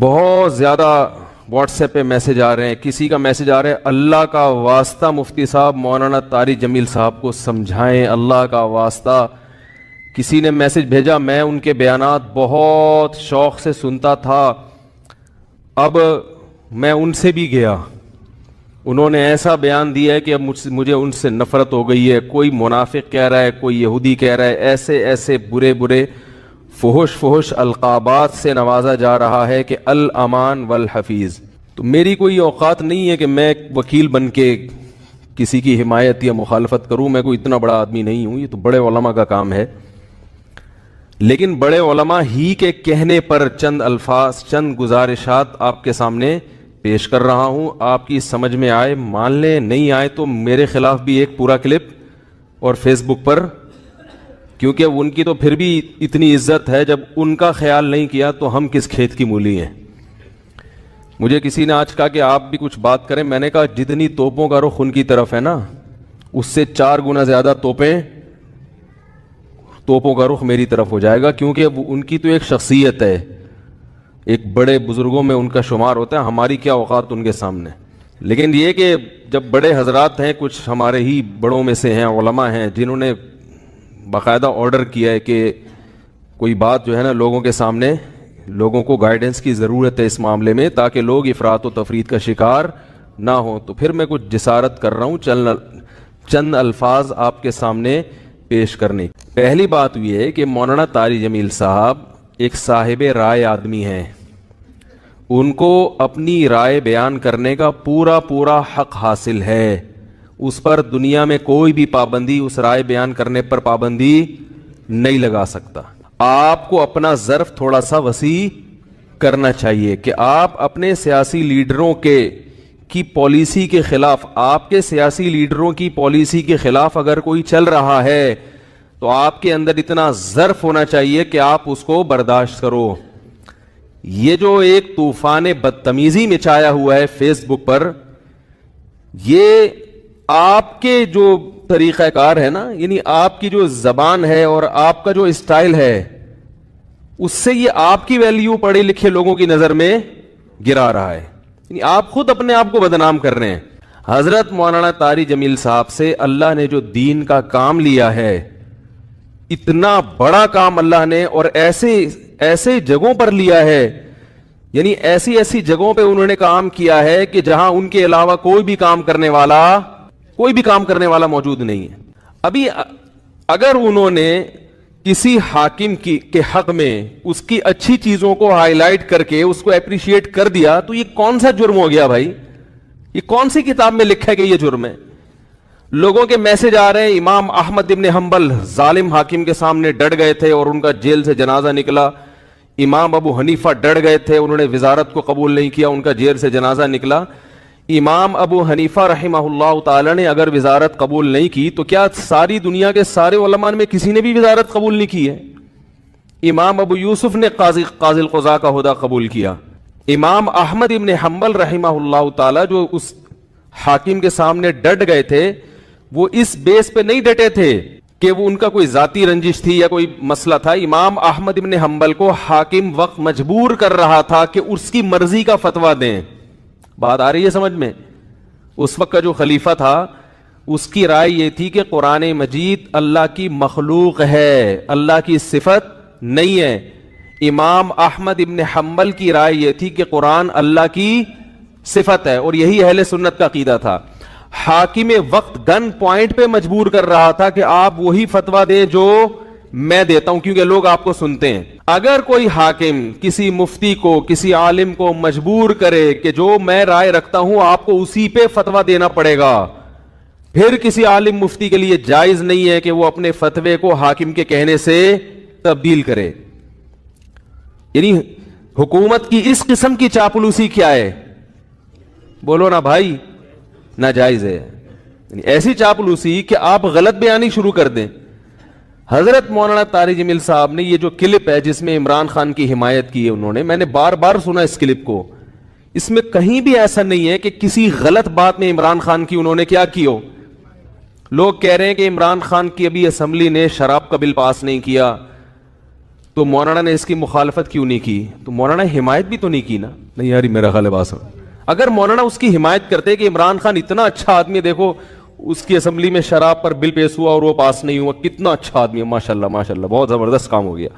بہت زیادہ what's app پہ میسج آ رہے ہیں. کسی کا میسج آ رہا ہے, اللہ کا واسطہ مفتی صاحب مولانا طارق جمیل صاحب کو سمجھائیں, اللہ کا واسطہ. کسی نے میسج بھیجا, میں ان کے بیانات بہت شوق سے سنتا تھا, اب میں ان سے بھی گیا, انہوں نے ایسا بیان دیا ہے کہ اب مجھے ان سے نفرت ہو گئی ہے. کوئی منافق کہہ رہا ہے, کوئی یہودی کہہ رہا ہے, ایسے ایسے برے برے فحش القابات سے نوازا جا رہا ہے کہ الامان والحفیظ. تو میری کوئی اوقات نہیں ہے کہ میں وکیل بن کے کسی کی حمایت یا مخالفت کروں. میں کوئی اتنا بڑا آدمی نہیں ہوں, یہ تو بڑے علماء کا کام ہے. لیکن بڑے علماء ہی کے کہنے پر چند الفاظ, چند گزارشات آپ کے سامنے پیش کر رہا ہوں. آپ کی سمجھ میں آئے مان لیں, نہیں آئے تو میرے خلاف بھی ایک پورا کلپ اور فیس بک پر, کیونکہ ان کی تو پھر بھی اتنی عزت ہے, جب ان کا خیال نہیں کیا تو ہم کس کھیت کی مولی ہیں. مجھے کسی نے آج کہا کہ آپ بھی کچھ بات کریں. میں نے کہا جتنی توپوں کا رخ ان کی طرف ہے نا, اس سے 4 گنا زیادہ توپوں کا رخ میری طرف ہو جائے گا, کیونکہ ان کی تو ایک شخصیت ہے, ایک بڑے بزرگوں میں ان کا شمار ہوتا ہے. ہماری کیا اوقات ان کے سامنے. لیکن یہ کہ جب بڑے حضرات ہیں, کچھ ہمارے ہی بڑوں میں سے ہیں, علماء ہیں, جنہوں نے باقاعدہ آرڈر کیا ہے کہ کوئی بات جو ہے نا لوگوں کے سامنے, لوگوں کو گائیڈنس کی ضرورت ہے اس معاملے میں, تاکہ لوگ افراط و تفریط کا شکار نہ ہوں, تو پھر میں کچھ جسارت کر رہا ہوں چند الفاظ آپ کے سامنے پیش کرنے. پہلی بات یہ ہے کہ مولانا طارق جمیل صاحب ایک صاحب رائے آدمی ہیں, ان کو اپنی رائے بیان کرنے کا پورا حق حاصل ہے. اس پر دنیا میں کوئی بھی پابندی, اس رائے بیان کرنے پر پابندی نہیں لگا سکتا. آپ کو اپنا ظرف تھوڑا سا وسیع کرنا چاہیے کہ آپ اپنے سیاسی لیڈروں کی پالیسی کے خلاف, آپ کے سیاسی لیڈروں کی پالیسی کے خلاف اگر کوئی چل رہا ہے تو آپ کے اندر اتنا ظرف ہونا چاہیے کہ آپ اس کو برداشت کرو. یہ جو ایک طوفان بدتمیزی مچایا ہوا ہے فیس بک پر, یہ آپ کے جو طریقہ کار ہے نا, یعنی آپ کی جو زبان ہے اور آپ کا جو اسٹائل ہے, اس سے یہ آپ کی ویلیو پڑھے لکھے لوگوں کی نظر میں گرا رہا ہے. یعنی آپ خود اپنے آپ کو بدنام کر رہے ہیں. حضرت مولانا طارق جمیل صاحب سے اللہ نے جو دین کا کام لیا ہے, اتنا بڑا کام اللہ نے, اور ایسے جگہوں پر لیا ہے, یعنی ایسی جگہوں پہ انہوں نے کام کیا ہے کہ جہاں ان کے علاوہ کوئی بھی کام کرنے والا موجود نہیں ہے. ابھی اگر انہوں نے کسی حاکم کے حق میں اس کی اچھی چیزوں کو ہائی لائٹ کر کے اس کو اپریشیٹ کر دیا, تو یہ کون سا جرم ہو گیا بھائی؟ یہ کون سی کتاب میں لکھا ہے کہ یہ جرم ہے؟ لوگوں کے میسج آ رہے ہیں, امام احمد ابن حنبل ظالم حاکم کے سامنے ڈٹ گئے تھے اور ان کا جیل سے جنازہ نکلا. امام ابو حنیفہ ڈٹ گئے تھے, انہوں نے وزارت کو قبول نہیں کیا, ان کا جیل سے جنازہ نکلا. امام ابو حنیفہ رحمہ اللہ تعالی نے اگر وزارت قبول نہیں کی تو کیا ساری دنیا کے سارے علماء میں کسی نے بھی وزارت قبول نہیں کی ہے؟ امام ابو یوسف نے قاضی القضاء کا عہدہ قبول کیا. امام احمد ابن حنبل رحمہ اللہ تعالی جو اس حاکم کے سامنے ڈٹ گئے تھے, وہ اس بیس پہ نہیں ڈٹے تھے کہ وہ ان کا کوئی ذاتی رنجش تھی یا کوئی مسئلہ تھا. امام احمد ابن حنبل کو حاکم وقت مجبور کر رہا تھا کہ اس کی مرضی کا فتویٰ دیں. بات آ رہی ہے سمجھ میں؟ اس وقت کا جو خلیفہ تھا اس کی رائے یہ تھی کہ قرآن مجید اللہ کی مخلوق ہے, اللہ کی صفت نہیں ہے. امام احمد ابن حنبل کی رائے یہ تھی کہ قرآن اللہ کی صفت ہے, اور یہی اہل سنت کا عقیدہ تھا. حاکم وقت گن پوائنٹ پہ مجبور کر رہا تھا کہ آپ وہی فتویٰ دیں جو میں دیتا ہوں, کیونکہ لوگ آپ کو سنتے ہیں. اگر کوئی حاکم کسی مفتی کو, کسی عالم کو مجبور کرے کہ جو میں رائے رکھتا ہوں آپ کو اسی پہ فتویٰ دینا پڑے گا, پھر کسی عالم مفتی کے لیے جائز نہیں ہے کہ وہ اپنے فتوے کو حاکم کے کہنے سے تبدیل کرے. یعنی حکومت کی اس قسم کی چاپلوسی کیا ہے؟ بولو نا بھائی, ناجائز ہے. یعنی ایسی چاپلوسی کہ آپ غلط بیانی شروع کر دیں. حضرت مولانا طارق جمیل صاحب نے یہ جو کلپ ہے جس میں عمران خان کی حمایت کی ہے انہوں نے, میں نے بار بار سنا اس کلپ کو, اس میں کہیں بھی ایسا نہیں ہے کہ کسی غلط بات میں عمران خان کی انہوں نے کیا کی ہو. لوگ کہہ رہے ہیں کہ عمران خان کی ابھی اسمبلی نے شراب کا بل پاس نہیں کیا, تو مولانا نے اس کی مخالفت کیوں نہیں کی؟ تو مولانا حمایت بھی تو نہیں کی نا. نہیں یار میرا خیال ہے بات سن. اگر مولانا اس کی حمایت کرتے کہ عمران خان اتنا اچھا آدمی، دیکھو اس کی اسمبلی میں شراب پر بل پیش ہوا اور وہ پاس نہیں ہوا، کتنا اچھا آدمی ہے، ماشاءاللہ ماشاءاللہ بہت زبردست کام ہو گیا،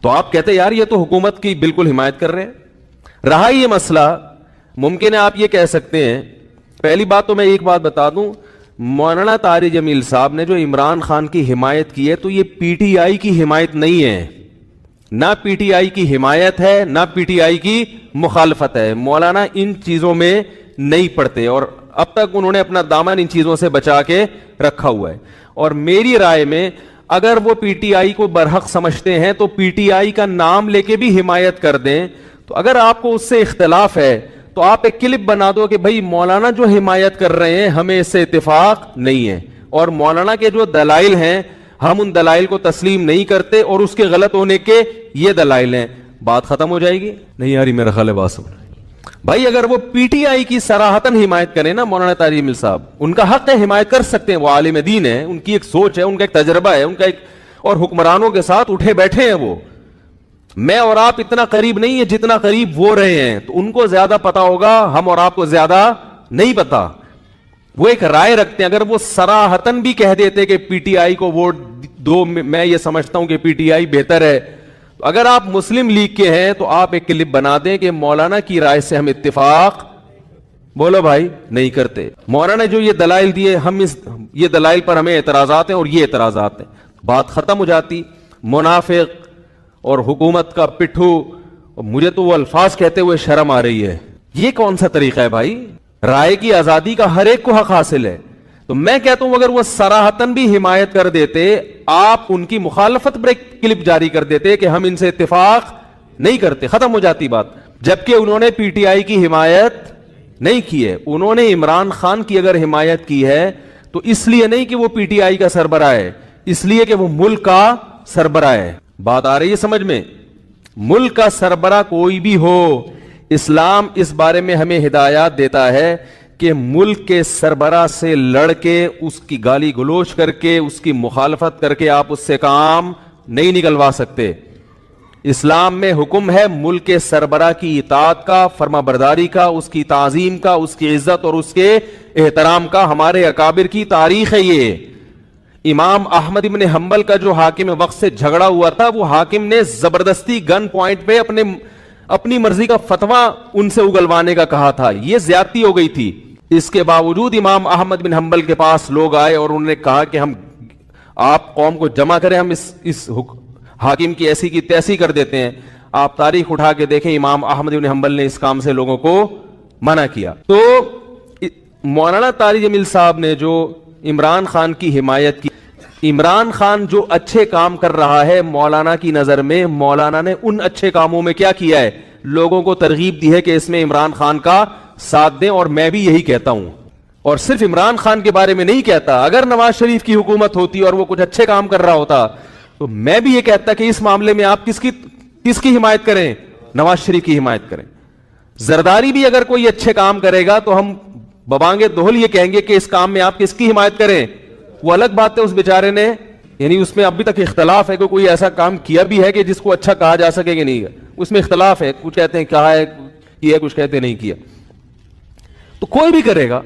تو آپ کہتے یار یہ تو حکومت کی بالکل حمایت کر رہے ہیں. رہا یہ مسئلہ، ممکن ہے آپ یہ کہہ سکتے ہیں، پہلی بات تو میں ایک بات بتا دوں، مولانا طارق جمیل صاحب نے جو عمران خان کی حمایت کی ہے تو یہ پی ٹی آئی کی حمایت نہیں ہے، نہ پی ٹی آئی کی حمایت ہے نہ پی ٹی آئی کی مخالفت ہے. مولانا ان چیزوں میں نہیں پڑتے اور اب تک انہوں نے اپنا دامن ان چیزوں سے بچا کے رکھا ہوا ہے. اور میری رائے میں اگر وہ پی ٹی آئی کو برحق سمجھتے ہیں تو پی ٹی آئی کا نام لے کے بھی حمایت کر دیں. تو اگر آپ کو اس سے اختلاف ہے تو آپ ایک کلپ بنا دو کہ بھائی مولانا جو حمایت کر رہے ہیں ہمیں اس سے اتفاق نہیں ہے، اور مولانا کے جو دلائل ہیں ہم ان دلائل کو تسلیم نہیں کرتے اور اس کے غلط ہونے کے یہ دلائل ہیں. بات ختم ہو جائے گی. نہیں یار میرا خیال ہے بات سن بھائی، اگر وہ پی ٹی آئی کی صراحتاً حمایت کریں نا مولانا طارق جمیل صاحب، ان کا حق ہے حمایت کر سکتے ہیں، وہ عالم دین ہے، ان کی ایک سوچ ہے، ان کا ایک تجربہ ہے، ان کا ایک، اور حکمرانوں کے ساتھ اٹھے بیٹھے ہیں وہ. میں اور آپ اتنا قریب نہیں ہے جتنا قریب وہ رہے ہیں، تو ان کو زیادہ پتا ہوگا، ہم اور آپ کو زیادہ نہیں پتا. وہ ایک رائے رکھتے ہیں. اگر وہ صراحتاً بھی کہہ دیتے کہ پی ٹی آئی کو ووٹ دو، میں یہ سمجھتا ہوں کہ پی ٹی آئی بہتر ہے، تو اگر آپ مسلم لیگ کے ہیں تو آپ ایک کلپ بنا دیں کہ مولانا کی رائے سے ہم اتفاق، بولو بھائی، نہیں کرتے. مولانا جو یہ دلائل دیے، ہم یہ دلائل پر ہمیں اعتراضات ہیں اور یہ اعتراضات ہیں، بات ختم ہو جاتی. منافق اور حکومت کا پٹھو، مجھے تو وہ الفاظ کہتے ہوئے شرم آ رہی ہے. یہ کون سا طریقہ ہے بھائی؟ رائے کی آزادی کا ہر ایک کو حق حاصل ہے. تو میں کہتا ہوں اگر وہ صراحتاً بھی حمایت کر دیتے، آپ ان کی مخالفت پر ایک کلپ جاری کر دیتے کہ ہم ان سے اتفاق نہیں کرتے، ختم ہو جاتی بات. جبکہ انہوں نے پی ٹی آئی کی حمایت نہیں کی ہے، انہوں نے عمران خان کی اگر حمایت کی ہے تو اس لیے نہیں کہ وہ پی ٹی آئی کا سربراہ ہے، اس لیے کہ وہ ملک کا سربراہ ہے. بات آ رہی ہے سمجھ میں؟ ملک کا سربراہ کوئی بھی ہو، اسلام اس بارے میں ہمیں ہدایات دیتا ہے کہ ملک کے سربراہ سے لڑ کے، اس کی گالی گلوچ کر کے، اس کی مخالفت کر کے آپ اس سے کام نہیں نکلوا سکتے. اسلام میں حکم ہے ملک کے سربراہ کی اطاعت کا، فرما برداری کا، اس کی تعظیم کا، اس کی عزت اور اس کے احترام کا. ہمارے اکابر کی تاریخ ہے یہ. امام احمد ابن حنبل کا جو حاکم وقت سے جھگڑا ہوا تھا، وہ حاکم نے زبردستی گن پوائنٹ پہ اپنی مرضی کا فتویٰ ان سے اگلوانے کا کہا تھا. یہ زیادتی ہو گئی تھی. اس کے باوجود امام احمد بن حنبل کے پاس لوگ آئے اور انہوں نے کہا کہ ہم، آپ قوم کو جمع کریں، ہم اس حاکم کی ایسی کی تیسی کر دیتے ہیں. آپ تاریخ اٹھا کے دیکھیں، امام احمد بن حنبل نے اس کام سے لوگوں کو منع کیا. تو مولانا طارق جمیل صاحب نے جو عمران خان کی حمایت کی، عمران خان جو اچھے کام کر رہا ہے مولانا کی نظر میں، مولانا نے ان اچھے کاموں میں کیا کیا ہے؟ لوگوں کو ترغیب دی ہے کہ اس میں عمران خان کا ساتھ دیں. اور میں بھی یہی کہتا ہوں، اور صرف عمران خان کے بارے میں نہیں کہتا. اگر نواز شریف کی حکومت ہوتی اور وہ کچھ اچھے کام کر رہا ہوتا تو میں بھی یہ کہتا کہ اس معاملے میں آپ کس کی حمایت کریں؟ نواز شریف کی حمایت کریں. زرداری بھی اگر کوئی اچھے کام کرے گا تو ہم ببانگے دوہل یہ کہیں گے کہ اس کام میں آپ کس کی حمایت کریں. وہ الگ بات ہے اس بیچارے نے، یعنی اس میں ابھی تک اختلاف ہے کہ کوئی ایسا کام کیا بھی ہے کہ جس کو اچھا کہا جا سکے کہ نہیں، اس میں اختلاف ہے. کچھ کہتے ہیں کہا ہے کیا، کچھ کہتے ہیں نہیں کیا. تو کوئی بھی کرے گا.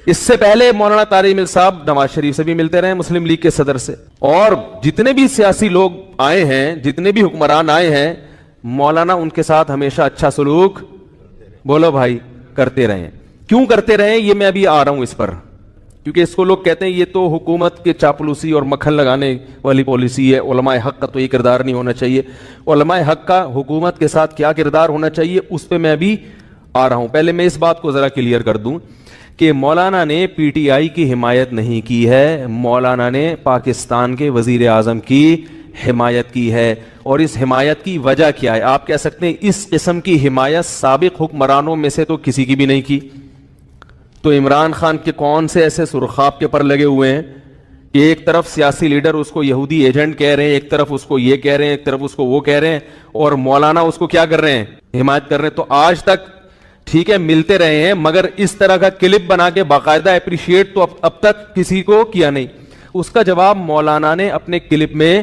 اس سے پہلے مولانا طارق جمیل صاحب نواز شریف سے بھی ملتے رہے، مسلم لیگ کے صدر سے، اور جتنے بھی سیاسی لوگ آئے ہیں، جتنے بھی حکمران آئے ہیں، مولانا ان کے ساتھ ہمیشہ اچھا سلوک، بولو بھائی، کرتے رہے. کیوں کرتے رہے یہ میں ابھی آ رہا ہوں اس پر، کیونکہ اس کو لوگ کہتے ہیں یہ تو حکومت کے چاپلوسی اور مکھن لگانے والی پالیسی ہے. علماء حق کا تو یہ کردار نہیں ہونا چاہیے. علماء حق کا حکومت کے ساتھ کیا کردار ہونا چاہیے اس پہ میں ابھی آ رہا ہوں. پہلے میں اس بات کو ذرا کلیئر کر دوں کہ مولانا نے پی ٹی آئی کی حمایت نہیں کی ہے، مولانا نے پاکستان کے وزیر اعظم کی حمایت کی ہے. اور اس حمایت کی وجہ کیا ہے؟ آپ کہہ سکتے ہیں اس قسم کی حمایت سابق حکمرانوں میں سے تو کسی کی بھی نہیں کی. تو عمران خان کے کون سے ایسے سرخاب کے پر لگے ہوئے ہیں کہ ایک طرف سیاسی لیڈر اس کو یہودی ایجنٹ کہہ رہے ہیں، ایک طرف اس کو یہ کہہ رہے ہیں، ایک طرف اس کو وہ کہہ رہے ہیں، اور مولانا اس کو کیا کر رہے ہیں؟ حمایت کر رہے ہیں. تو آج تک ٹھیک ہے ملتے رہے ہیں، مگر اس طرح کا کلپ بنا کے باقاعدہ اپریشیٹ تو اب تک کسی کو کیا نہیں. اس کا جواب مولانا نے اپنے کلپ میں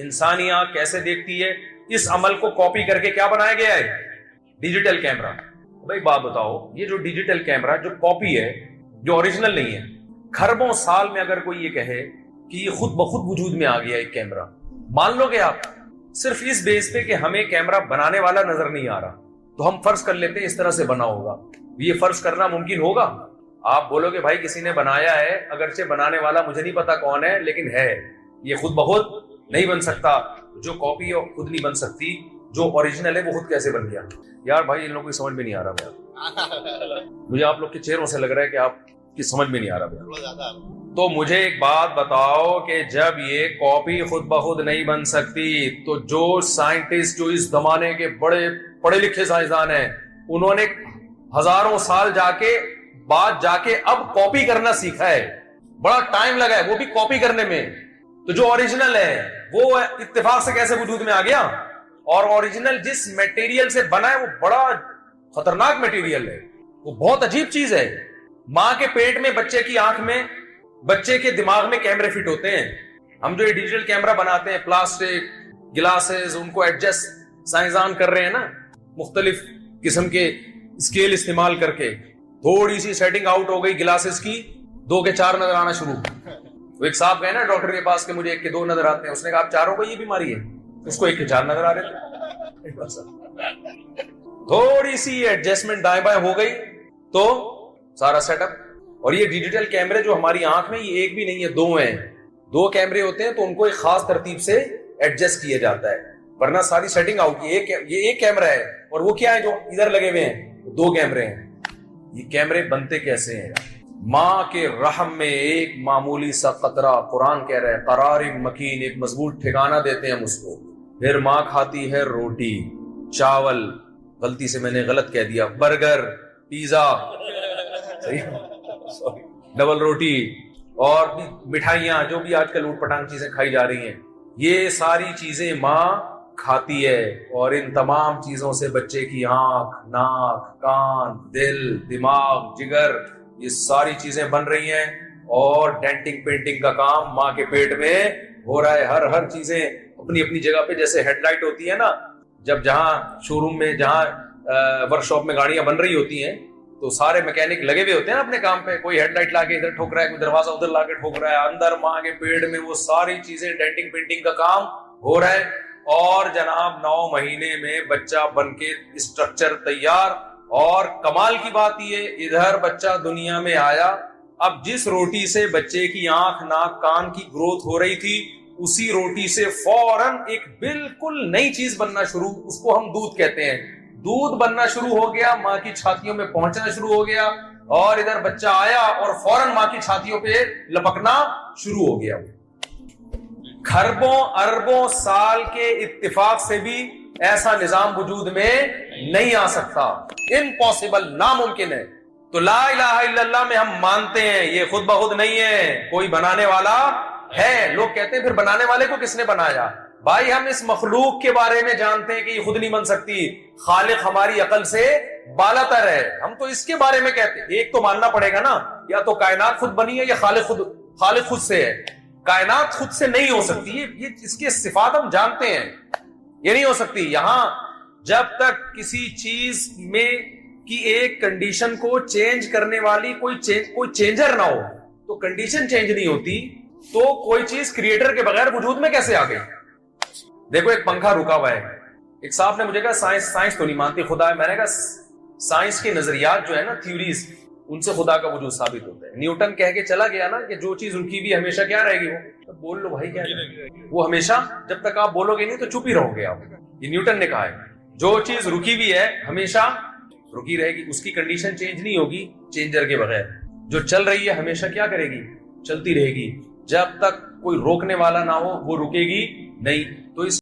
انسانی آنکھ کیسے دیکھتی ہے، اس عمل کو کاپی کر کے کیا بنایا گیا ہے؟ Digital camera. بھائی بات بتاؤ، یہ جو ڈیجیٹل کیمرہ جو کاپی ہے، جو اوریجنل نہیں ہے، کھربوں سال میں اگر کوئی یہ کہے کہ یہ خود بخود وجود میں آ گیا ایک کیمرہ، مان لو گے آپ؟ صرف اس بیس پہ کہ ہمیں کیمرہ بنانے والا نظر نہیں آ رہا تو ہم فرض کر لیتے ہیں اس طرح سے بنا ہوگا. یہ فرض کرنا ممکن ہوگا؟ آپ بولو گے بھائی کسی نے بنایا ہے، اگرچہ بنانے والا مجھے نہیں پتا کون ہے لیکن ہے. یہ خود بخود نہیں بن سکتا. جو کاپی ہے خود نہیں بن سکتی، جو اوریجنل ہے وہ خود کیسے بن گیا؟ یار بھائی ان لوگوں کو سمجھ میں نہیں آ رہا بھائی. مجھے آپ لوگ کے چہروں سے لگ رہا ہے کہ آپ کی سمجھ میں نہیں آ رہا بھائی. تو مجھے ایک بات بتاؤ کہ جب یہ کاپی خود بخود نہیں بن سکتی تو جو سائنٹسٹ، جو اس زمانے کے بڑے پڑھے لکھے سائنسدان ہیں، انہوں نے ہزاروں سال جا کے اب کاپی کرنا سیکھا ہے. بڑا ٹائم لگا ہے وہ بھی کاپی کرنے میں. تو جو اوریجنل ہے وہ اتفاق سے کیسے وجود میں آ گیا؟ اور اوریجنل جس میٹیریل سے بنا ہے وہ بڑا خطرناک میٹیریل ہے، وہ بہت عجیب چیز ہے. ماں کے پیٹ میں بچے کی آنکھ میں، بچے کے دماغ میں کیمرے فٹ ہوتے ہیں. ہم جو یہ ڈیجیٹل کیمرہ بناتے ہیں، پلاسٹک گلاسز، ان کو ایڈجسٹ سائنسدان کر رہے ہیں نا، مختلف قسم کے اسکیل استعمال کر کے. تھوڑی سی سیٹنگ آؤٹ ہو گئی گلاسز کی، 2 کے 4 نظر آنا شروع. وہ ایک صاحب گئے نا ڈاکٹر کے پاس کہ مجھے 1 کے 2 نظر آتے ہیں. اس نے کہا آپ چاروں کو یہ بیماری ہے؟ اس کو 1 کے 4 نظر آ رہے تھے. تھوڑی سی ایڈجسٹمنٹ دائیں بائیں ہو گئی تو سارا سیٹ اپ. اور یہ ڈیجیٹل کیمرے جو ہماری آنکھ میں، یہ ایک بھی نہیں ہے، 2 ہیں. 2 کیمرے ہوتے ہیں تو ان کو ایک خاص ترتیب سے ایڈجسٹ کیا جاتا ہے، ورنہ ساری سیٹنگ آؤٹ. یہ ایک کیمرہ ہے اور وہ کیا ہے جو ادھر لگے ہوئے ہیں، 2 کیمرے ہیں. یہ کیمرے بنتے کیسے ہیں؟ ماں کے رحم میں ایک معمولی سا قطرہ، قرآن کہہ رہا ہے قرار مکین، ایک مضبوط ٹھکانہ دیتے ہیں ہم اس کو. پھر ماں کھاتی ہے روٹی، چاول، غلطی سے میں نے غلط کہہ دیا، برگر، پیزا، ڈبل روٹی، اور بھی مٹھائیاں، جو بھی آج کل اوٹ پٹانگ چیزیں کھائی جا رہی ہیں، یہ ساری چیزیں ماں کھاتی ہے. اور ان تمام چیزوں سے بچے کی آنکھ، ناک، کان، دل، دماغ، جگر، یہ ساری چیزیں بن رہی ہیں. اور ڈینٹنگ پینٹنگ کا کام ماں کے پیٹ میں ہو رہا ہے. ہر چیزیں اپنی اپنی جگہ پہ. جیسے ہیڈ لائٹ ہوتی ہے نا، جب جہاں شو روم میں، جہاں ورک شاپ میں گاڑیاں بن رہی ہوتی ہیں تو سارے میکینک لگے ہوئے ہوتے ہیں نا اپنے کام پہ. کوئی ہیڈ لائٹ لا کے ادھر ٹھوک رہا ہے، کوئی دروازہ ادھر لا کے ٹھوک رہا ہے. اندر ماں کے پیٹ میں وہ ساری چیزیں ڈینٹنگ پینٹنگ کا کام ہو رہا ہے. اور جناب 9 مہینے میں بچہ بن کے اسٹرکچر تیار. اور کمال کی بات یہ، ادھر بچہ دنیا میں آیا، اب جس روٹی سے بچے کی آنکھ، ناک، کان کی گروتھ ہو رہی تھی، اسی روٹی سے فوراً ایک بالکل نئی چیز بننا شروع، اس کو ہم دودھ کہتے ہیں. دودھ بننا شروع ہو گیا، ماں کی چھاتیوں میں پہنچنا شروع ہو گیا. اور ادھر بچہ آیا اور فوراً ماں کی چھاتیوں پہ لپکنا شروع ہو گیا. کھربوں اربوں سال کے اتفاق سے بھی ایسا نظام وجود میں نہیں آ سکتا. امپاسبل، ناممکن ہے. تو لا الہ الا اللہ میں ہم مانتے ہیں یہ خود بخود نہیں ہے، کوئی بنانے والا ہے. لوگ کہتے ہیں پھر بنانے والے کو کس نے بنایا؟ بھائی ہم اس مخلوق کے بارے میں جانتے ہیں کہ یہ خود نہیں بن سکتی، خالق ہماری عقل سے بالاتر ہے. ہم تو اس کے بارے میں کہتے ہیں. ایک تو ماننا پڑے گا نا، یا تو کائنات خود بنی ہے یا خالق خود سے ہے. کائنات خود سے نہیں ہو سکتی، یہ اس کے صفات ہم جانتے ہیں، یہ نہیں ہو سکتی. یہاں جب تک کسی چیز میں کی ایک کنڈیشن کو چینج کرنے والی کوئی چینجر نہ ہو تو کنڈیشن چینج نہیں ہوتی. تو کوئی چیز کریٹر کے بغیر وجود میں کیسے آ گئی؟ دیکھو ایک پنکھا رکا ہوا ہے. ایک صاحب نے مجھے کہا سائنس تو نہیں مانتی خدا ہے. میں نے کہا سائنس کے نظریات جو ہے نا، تھیوریز، ان سے خدا کا وجود ثابت ہوتا ہے. نیوٹن کہہ کے چلا گیا نا کہ جو چیز رکی بھی ہمیشہ کیا رہے گی، وہ بول لو بھائی کیا وہ ہمیشہ، جب تک آپ بولو گے نہیں تو چپ ہی رہو گے آپ. یہ نیوٹن نے کہا ہے جو چیز رکی بھی ہے ہمیشہ رکی رہے گی، اس کی کنڈیشن چینج نہیں ہوگی چینجر کے بغیر. جو چل رہی ہے ہمیشہ کیا کرے گی؟ چلتی رہے گی. جب تک کوئی روکنے والا نہ ہو وہ رکے گی نہیں. تو اس